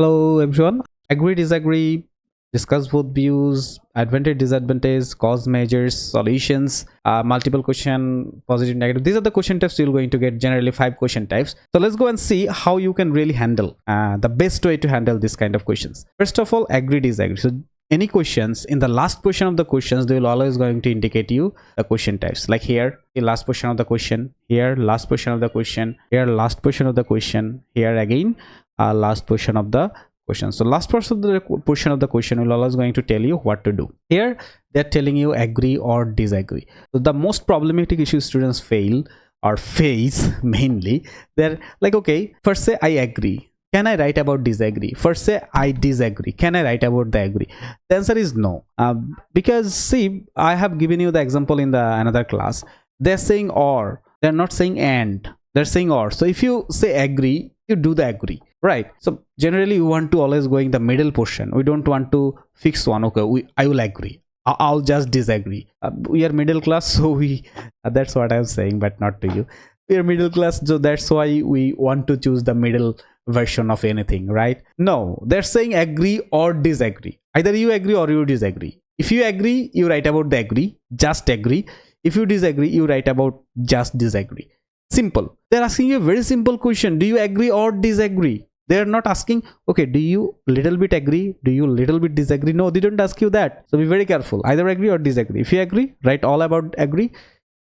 Hello everyone. Agree, disagree, discuss both views, advantage, disadvantage, cause, measures, solutions, multiple question, positive, negative. These are the question types you're going to get, generally 5 question types. So let's go and see how you can really handle the best way to handle this kind of questions. First of all, agree, disagree. So any questions in the last portion of the questions, they will always going to indicate you the question types. Like here, the last portion of the question, here last portion of the question, here last portion of the question, here again last portion of the question. So last portion of the question will always going to tell you what to do. Here they're telling you agree or disagree. So the most problematic issue students fail or face mainly, they're like, okay, first say I agree, can I write about disagree? First say I disagree, can I write about the agree? The answer is no, because see, I have given you the example in the another class. They're saying or, they're not saying and, they're saying or. So if you say agree, you do the agree, right? So generally we want to always go in the middle portion. We don't want to fix one. Okay, I will agree, I'll just disagree. We are middle class, so we that's what I'm saying, but not to you. We are middle class, so that's why we want to choose the middle version of anything, right? No, they're saying agree or disagree. Either you agree or you disagree. If you agree, you write about the agree, just agree. If you disagree, you write about just disagree. Simple. They're asking you a very simple question. Do you agree or disagree? They're not asking, okay, do you little bit agree? Do you little bit disagree? No, they don't ask you that. So be very careful. Either agree or disagree. If you agree, write all about agree.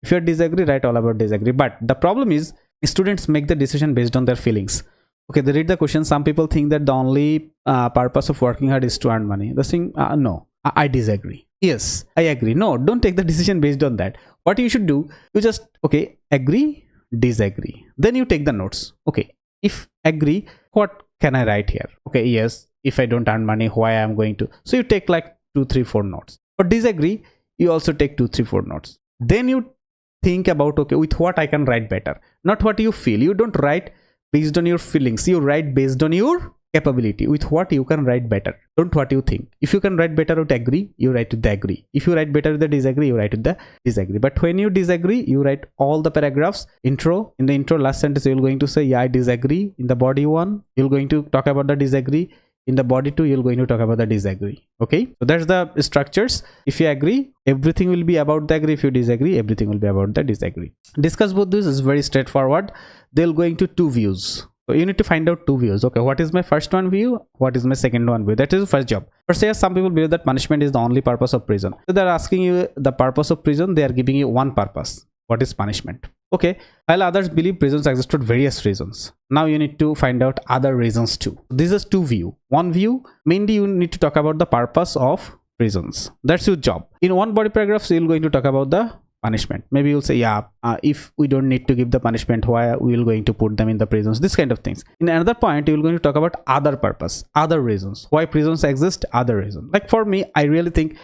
If you disagree, write all about disagree. But the problem is, students make the decision based on their feelings. Okay, they read the question. Some people think that the only purpose of working hard is to earn money. They're saying, no, I disagree. Yes, I agree. No, don't take the decision based on that. What you should do, you just, okay, agree, disagree, then you take the notes. Okay, if agree, what can I write here? Okay, yes, if I don't earn money, why I'm going to. So you take like 2 3 4 notes. For disagree, you also take 2 3 4 notes. Then you think about, okay, with what I can write better, not what you feel. You don't write based on your feelings, you write based on your capability, with what you can write better, don't what you think. If you can write better with agree, you write with the agree. If you write better with the disagree, you write with the disagree. But when you disagree, you write all the paragraphs. Intro, in the intro last sentence you're going to say, yeah, I disagree. In the body 1 you're going to talk about the disagree. In the body 2 you're going to talk about the disagree. Okay, so that's the structures. If you agree, everything will be about the agree. If you disagree, everything will be about the disagree. Discuss both. This is very straightforward. They'll go into 2 views. So you need to find out 2 views. Okay, what is my first one view? What is my second one view? That is the first job. First, here some people believe that punishment is the only purpose of prison. So they're asking you the purpose of prison. They are giving you one purpose. What is punishment? Okay, while others believe prisons exist for various reasons. Now you need to find out other reasons too. This is 2 view. One view, mainly you need to talk about the purpose of prisons. That's your job. In one body paragraph, you're going to talk about the punishment. Maybe you'll say, yeah, if we don't need to give the punishment, why we will going to put them in the prisons, this kind of things. In another point, you're going to talk about other purpose, other reasons why prisons exist, other reasons. Like for me, I really think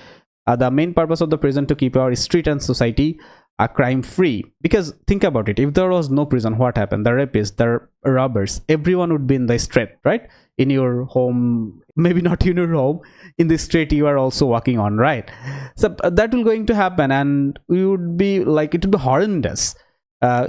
the main purpose of the prison to keep our street and society crime free. Because think about it, if there was no prison, what happened? The rapists, the robbers, everyone would be in the street, right? In your home, maybe not in your home, in the street you are also walking on, right? So that will going to happen, and you would be like, it would be horrendous.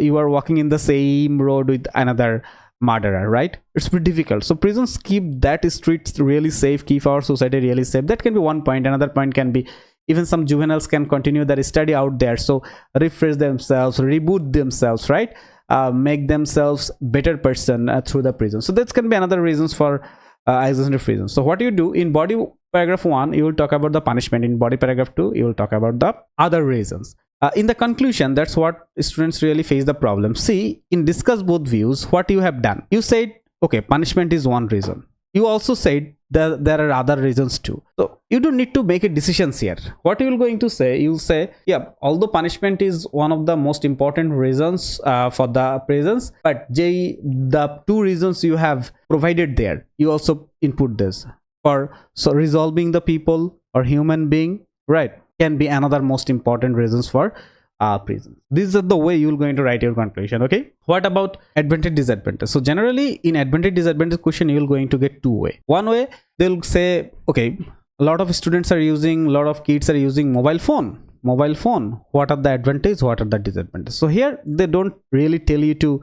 You are walking in the same road with another murderer, right? It's pretty difficult. So prisons keep that street really safe, keep our society really safe. That can be one point. Another point can be, even some juveniles can continue their study out there, so refresh themselves, reboot themselves, right? Make themselves better person through the prison. So that can be another reasons for existence of prison. So what you do in body paragraph 1, you will talk about the punishment. In body paragraph 2, you will talk about the other reasons. In the conclusion, that's what students really face the problem. See, in discuss both views, what you have done, you said, okay, punishment is one reason. You also said that there are other reasons too. So you don't need to make a decisions here. What you will going to say, you'll say, yeah, although punishment is one of the most important reasons for the prisons, but the 2 reasons you have provided there, you also input this for, so resolving the people or human being, right, can be another most important reasons for prisons. This is the way you're going to write your conclusion. Okay, what about advantage, disadvantage? So generally in advantage, disadvantage question, you're going to get 2 way. One way, they'll say, okay, a lot of students are using, a lot of kids are using mobile phone. What are the advantages, what are the disadvantages? So here they don't really tell you to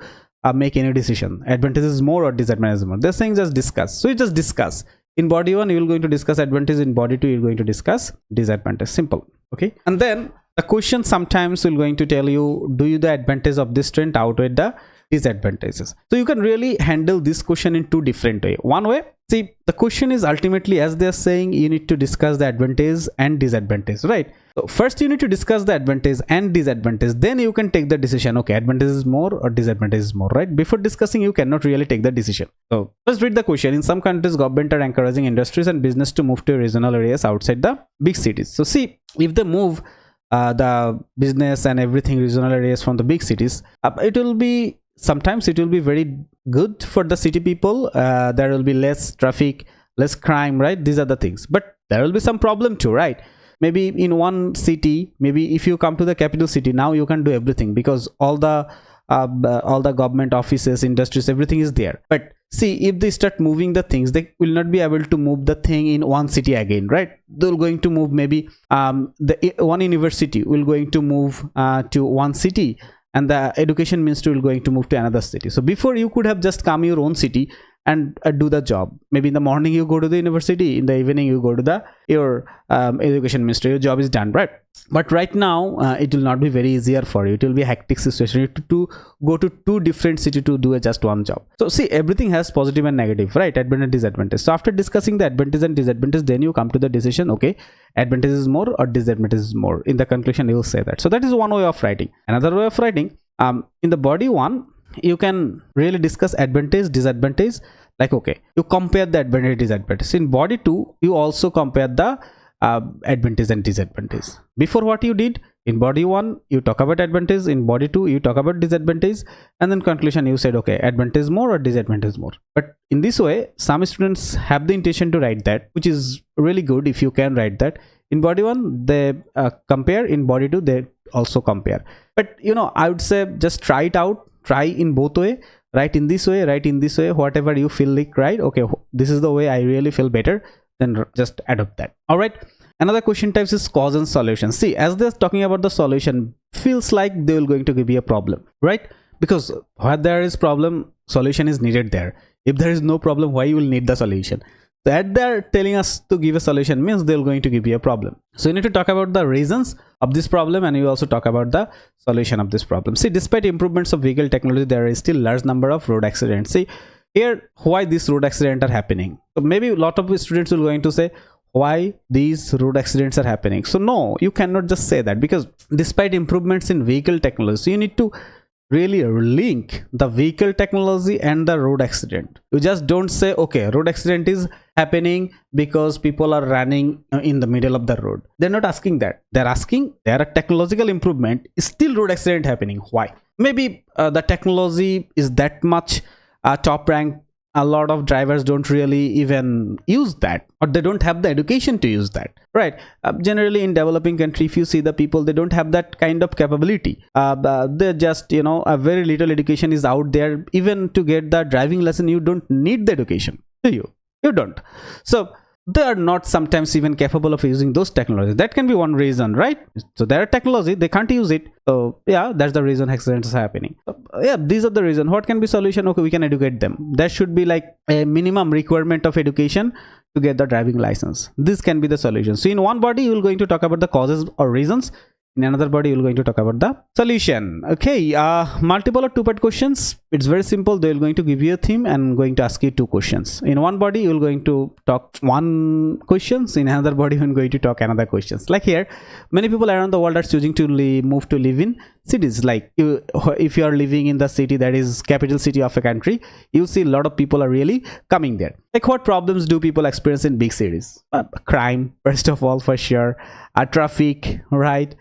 make any decision. Advantages more or disadvantages more. They're saying just discuss. So you just discuss. In body 1, you're going to discuss advantage. In body 2, you're going to discuss disadvantage. Simple. Okay. And then the question sometimes will going to tell you, do you the advantage of this trend outweigh the disadvantages? So you can really handle this question in two different ways. One way, see, the question is ultimately, as they're saying, you need to discuss the advantage and disadvantage, right? So first you need to discuss the advantage and disadvantage, then you can take the decision, okay, advantage is more or disadvantage is more, right? Before discussing, you cannot really take the decision. So let's read the question. In some countries, government are encouraging industries and business to move to regional areas outside the big cities. So see, if they move the business and everything regional areas from the big cities, it will be, sometimes it will be very good for the city people. There will be less traffic, less crime, right? These are the things, but there will be some problem too, right? Maybe in one city, maybe if you come to the capital city, now you can do everything because all the government offices, industries, everything is there. But see, if they start moving the things, they will not be able to move the thing in one city again, right? They're going to move, maybe the one university will going to move to one city, and the education ministry will going to move to another city. So before, you could have just come your own city and do the job. Maybe in the morning you go to the university, in the evening you go to your education ministry, your job is done, right? But right now it will not be very easier for you. It will be a hectic situation. You have to go to two different cities to do just one job. So see, everything has positive and negative, right? Advantage, disadvantage. So after discussing the advantage and disadvantage, then you come to the decision, okay, advantage is more or disadvantage is more. In the conclusion, you will say that. So that is one way of writing. Another way of writing, in the body 1, you can really discuss advantage, disadvantage, like, okay, you compare the advantage, disadvantage. In body 2, you also compare the advantage and disadvantage. Before, what you did, in body 1 you talk about advantage, in body 2 you talk about disadvantage, and then conclusion you said, okay, advantage more or disadvantage more. But in this way, some students have the intention to write that, which is really good if you can write that. In body 1 they compare, in body 2 they also compare. But you know, I would say just try it out. Try in both way, write in this way, write in this way, whatever you feel like, right? Okay, this is the way I really feel better, then just adopt that. All right. Another question types is cause and solution. See, as they're talking about the solution, feels like they will going to give you a problem, right? Because where there is problem, solution is needed there. If there is no problem, why you will need the solution? That they're telling us to give a solution means they're going to give you a problem. So you need to talk about the reasons of this problem, and you also talk about the solution of this problem. See, despite improvements of vehicle technology, there is still large number of road accidents. See here, why these road accidents are happening. So maybe a lot of students will going to say, why these road accidents are happening. So no, you cannot just say that, because despite improvements in vehicle technology, so you need to really link the vehicle technology and the road accident. You just don't say, okay, road accident is happening because people are running in the middle of the road. They're not asking that. They're asking, there are technological improvement, still road accident happening. Why? Maybe the technology is that much top rank. A lot of drivers don't really even use that, or they don't have the education to use that, right? Generally in developing country, if you see the people, they don't have that kind of capability. They just, you know, a very little education is out there. Even to get the driving lesson, you don't need the education, do you? You don't. So they are not sometimes even capable of using those technologies. That can be one reason, right? So there are technology, they can't use it. So yeah, that's the reason accidents are happening. So, yeah, these are the reason. What can be solution? Okay, we can educate them. There should be like a minimum requirement of education to get the driving license. This can be the solution. So in one body, you will going to talk about the causes or reasons. In another body, you will going to talk about the solution. Okay, multiple or two-part questions. It's very simple. They will going to give you a theme and going to ask you two questions. In one body, you will going to talk one questions. In another body, you are going to talk another questions. Like here, many people around the world are choosing to move to live in cities. Like if you are living in the city that is capital city of a country, you see a lot of people are really coming there. Like what problems do people experience in big cities? Crime, first of all, for sure. Traffic, right?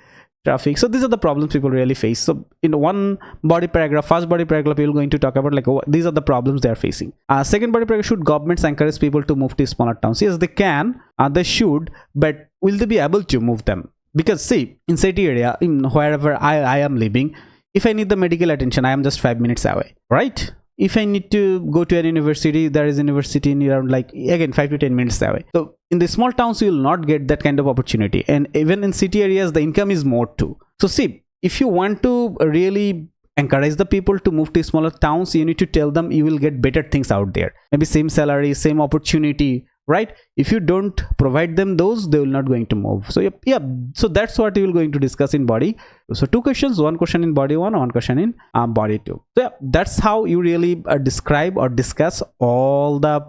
Traffic. So these are the problems people really face. So in one body paragraph, first body paragraph, you're going to talk about like, oh, these are the problems they are facing. Second body paragraph, should governments encourage people to move to smaller towns? Yes, they can, they should, but will they be able to move them? Because see, in city area, in wherever I am living, if I need the medical attention, I am just 5 minutes away, right? If I need to go to a university, there is a university in around like, again, 5 to 10 minutes away. So in the small towns, you will not get that kind of opportunity. And even in city areas, the income is more too. So see, if you want to really encourage the people to move to smaller towns, you need to tell them you will get better things out there, maybe same salary, same opportunity, right? If you don't provide them those, they will not going to move. So yeah, so that's what we will going to discuss in body. So 2 questions, 1 question in body 1, 1 question in body 2. So yeah, that's how you really describe or discuss all the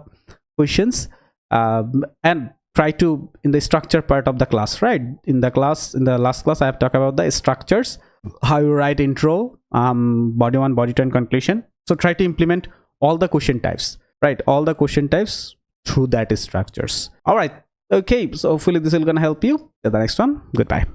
questions, and try to in the structure part of the class, right? In the last class I have talked about the structures, how you write intro, body 1, body 2 and conclusion. So try to implement all the question types, right? All the question types through that structures. All right, okay, so hopefully this will gonna help you. Till the next one, goodbye.